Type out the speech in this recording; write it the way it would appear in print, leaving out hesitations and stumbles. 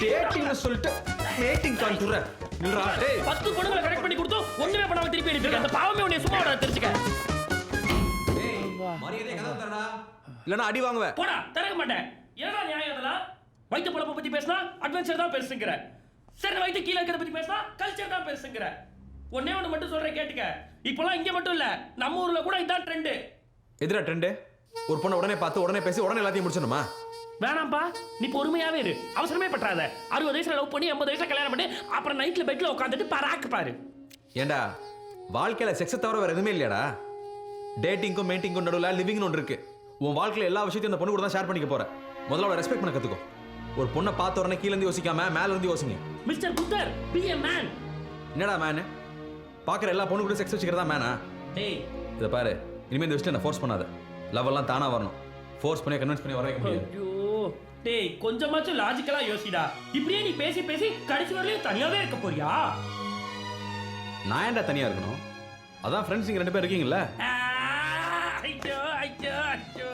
டேட்டிங்னு சொல்லிட்டு ஹேட்டிங் காண்ற இல்லடா டேய் 10 பொண்ணுங்களை கரெக்ட் பண்ணி கொடுத்து ஒண்ணுமே பண்ணாம திருப்பி அனுப்பிருக்க அந்த பாவமே உன்னை சும்மா விட தெரிஞ்சுக்க டேய் மரியாதை கதவு தரடா இல்லனா அடி வாங்குவே போடா தரக்க மாட்டேன் என்னடா நியாயம் அதெல்லாம் வைத்த பொழப்ப பத்தி பேசினா அட்வென்ச்சர் தான் பெருசுங்கற சரி வைத்த கீழ இருக்கிறத பத்தி பேசினா கல்ச்சர் தான் பெருசுங்கற ஒண்ணே ஒண்ணு மட்டும் சொல்றேன் கேட்டுக்க இப்போலாம் இங்க மட்டும் இல்ல நம்ம ஊர்ல கூட இதான் ட்ரெண்ட் எதுடா ட்ரெண்ட் ஒரு பொண்ணை உடனே பார்த்து உடனே பேசி உடனே எல்லாத்தையும் முடிச்சணுமா வேணாம்பா நீ பொறுமையாவே இரு அவசரமே பற்றாத 60 வயசுல லவ் பண்ணி 80 வயசுல கல்யாணம் பண்ணி அப்புறம் நைட்ல பெட்ல உட்காந்துட்டு பராக்கு பாரு ஏண்டா வாழ்க்கையில செக்ஸை தவிர வேற எதுவுமே இல்லையாடா டேட்டிங்கும் மெயின்டிங்கும் நடுவில் லிவிங்னு ஒன்று இருக்கு உன் வாழ்க்கையில எல்லா விஷயத்தையும் அந்த பொண்ணு கூட தான் ஷேர் பண்ணிக்க போற முதல்ல அவளை ரெஸ்பெக்ட் பண்ண கத்துக்கோ ஒரு பொண்ணை பார்த்த உடனே கீழ இருந்து யோசிக்காம மேல இருந்து யோசிங்க mister Buddha B a man என்னடா மேனு பாக்குற எல்லா பொண்ணு கூட செக்ஸ் வச்சுக்கிறதா மேனா டேய் இதை பாரு இனிமே இந்த விஷயத்தை நான் ஃபோர்ஸ் பண்ணாத லவ் எல்லாம் தானா வரணும் ஃபோர்ஸ் பண்ணி கன்வின்ஸ் பண்ணி வர வைக்க முடியாது ஐயோ டேய் கொஞ்சமாச்சும் லாஜிக்கலா யோசிடா இப்படியே நீ பேசி பேசி கடைசி வரலையும் தனியாவே இருக்க போறியா நான் ஏன்டா தனியா இருக்கணும் அதான் ஃப்ரெண்ட்ஸ் இங்க 2 பேர் இருக்கீங்கல்ல ஐயோ ஐயோ ஐயோ